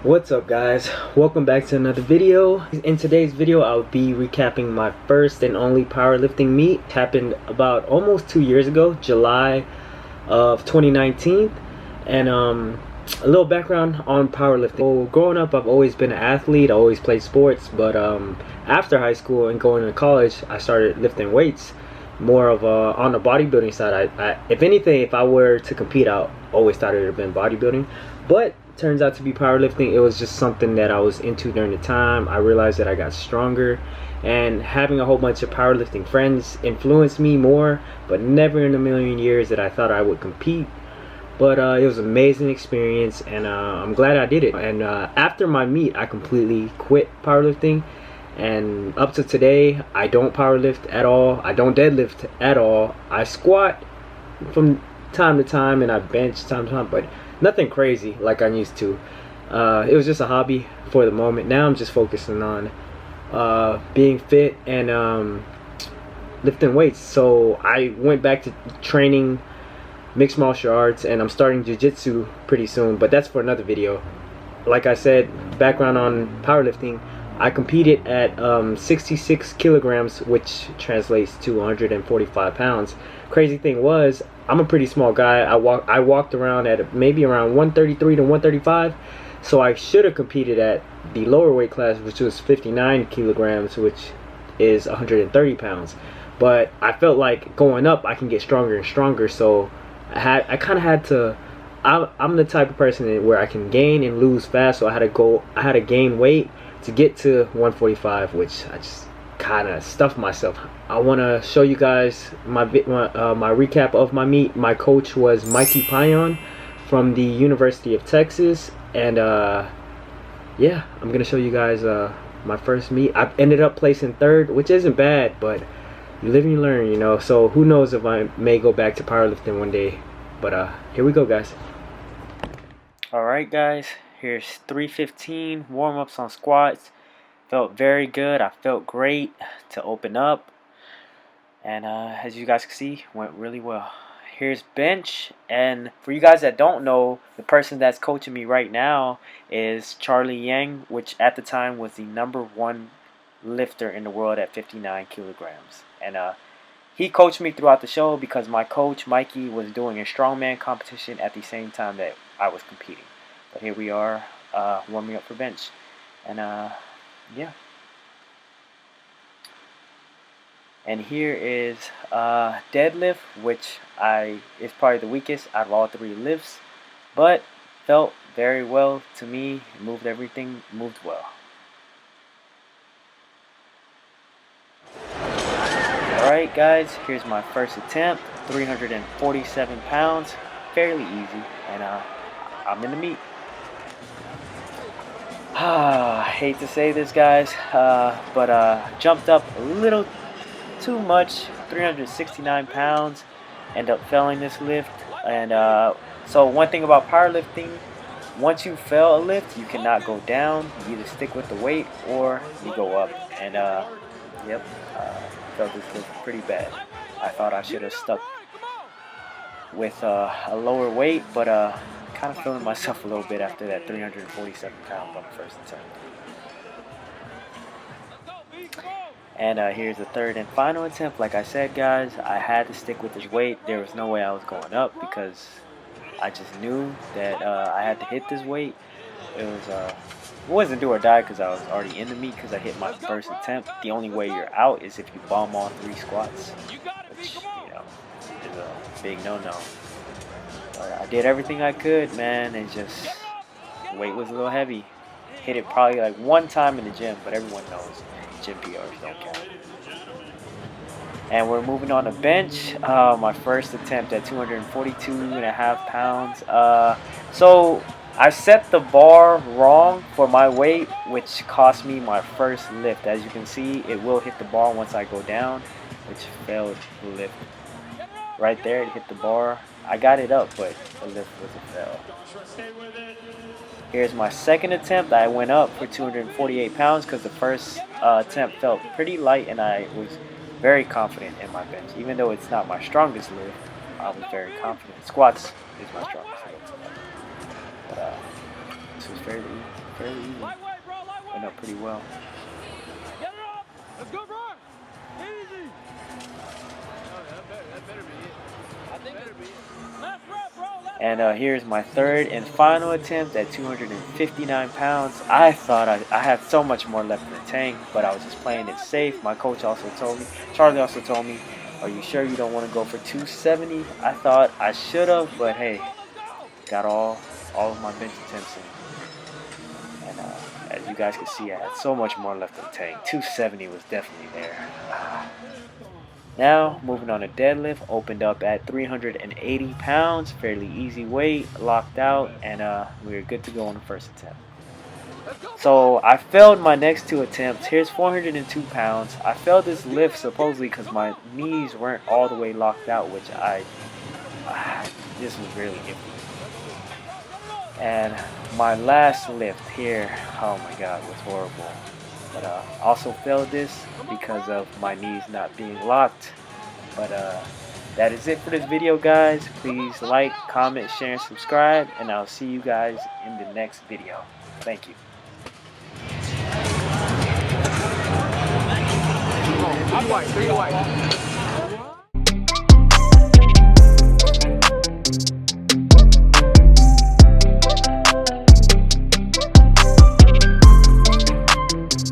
What's up, guys? Welcome back to another video. In today's video I'll be recapping my first and only powerlifting meet. It happened about almost 2 years ago, July of 2019. And a little background on powerlifting. So growing up I've always been an athlete. I always played sports, but after high school and going to college I started lifting weights, more of on the bodybuilding side. If anything, if I were to compete, I always thought it would have been bodybuilding, but turns out to be powerlifting. It was just something that I was into during the time. I realized that I got stronger, and having a whole bunch of powerlifting friends influenced me more, but never in a million years that I thought I would compete. But it was an amazing experience, and I'm glad I did it. And after my meet I completely quit powerlifting, and up to today I don't powerlift at all. I don't deadlift at all. I squat from time to time and I bench time to time, but nothing crazy like I used to. It was just a hobby for the moment. Now I'm just focusing on being fit and lifting weights. So I went back to training mixed martial arts, and I'm starting jiu-jitsu pretty soon, but that's for another video. Like I said, background on powerlifting, I competed at 66 kilograms, which translates to 145 pounds. Crazy thing was, I'm a pretty small guy. I walked around at maybe around 133 to 135, so I should have competed at the lower weight class, which was 59 kilograms, which is 130 pounds. But I felt like going up I can get stronger and stronger, so I kind of had to. I'm the type of person where I can gain and lose fast, so I had to gain weight to get to 145, which I just kind of stuffed myself. I want to show you guys my recap of my meet. My coach was Mikey Payan from the University of Texas, and yeah, I'm gonna show you guys my first meet. I ended up placing third, which isn't bad, but you live and you learn, you know. So who knows if I may go back to powerlifting one day. But here we go, guys. Alright, guys, here's 315 warm-ups on squats. Felt very good. I felt great to open up, and as you guys can see, went really well. Here's bench, and for you guys that don't know, the person that's coaching me right now is Charlie Yang, which at the time was the #1 lifter in the world at 59 kilograms. And he coached me throughout the show because my coach Mikey was doing a strongman competition at the same time that I was competing. But here we are, warming up for bench, and yeah. And here is deadlift, which is probably the weakest out of all three lifts, but felt very well to me. Everything moved well. Alright, guys, here's my first attempt. 347 pounds, fairly easy, and I'm in the meet. I hate to say this, guys, but jumped up a little too much. 369 pounds. End up failing this lift. And so one thing about powerlifting, once you fail a lift, you cannot go down. You either stick with the weight or you go up. And yep, felt this lift pretty bad. I thought I should have stuck with a lower weight, but kind of feeling myself a little bit after that 347 pounds on the first attempt. And here's the third and final attempt. Like I said, guys, I had to stick with this weight. There was no way I was going up because I just knew that I had to hit this weight. It wasn't do or die because I was already in the meet because I hit my first attempt. The only way you're out is if you bomb all 3 squats, which, you know, is a big no-no. But I did everything I could, man, and just weight was a little heavy. Hit it probably like one time in the gym, but everyone knows gym PRs don't count. And we're moving on to bench. My first attempt at 242.5 pounds. So I set the bar wrong for my weight, which cost me my first lift. As you can see, it will hit the bar once I go down, which failed the lift. Right there, it hit the bar. I got it up, but the lift was a fail. Here's my second attempt. I went up for 248 pounds because the first attempt felt pretty light, and I was very confident in my bench. Even though it's not my strongest lift, I was very confident. Squats is my strongest lift. But this was fairly easy. Went up pretty well. Get it up! Let's go, bro! Easy! That better be it. I think better be it. Last rep, bro! And here's my third and final attempt at 259 pounds. I thought I had so much more left in the tank, but I was just playing it safe. My coach also told me, Charlie also told me, are you sure you don't want to go for 270? I thought I should have, but hey, got all of my bench attempts in. And as you guys can see, I had so much more left in the tank. 270 was definitely there. Now, moving on to deadlift, opened up at 380 pounds, fairly easy weight, locked out, and we were good to go on the first attempt. So I failed my next two attempts. Here's 402 pounds. I failed this lift supposedly because my knees weren't all the way locked out, which this was really iffy. And my last lift here, oh my god, was horrible. But I also failed this because of my knees not being locked. But that is it for this video, guys. Please like, comment, share, and subscribe. And I'll see you guys in the next video. Thank you. I'm white, 3 white.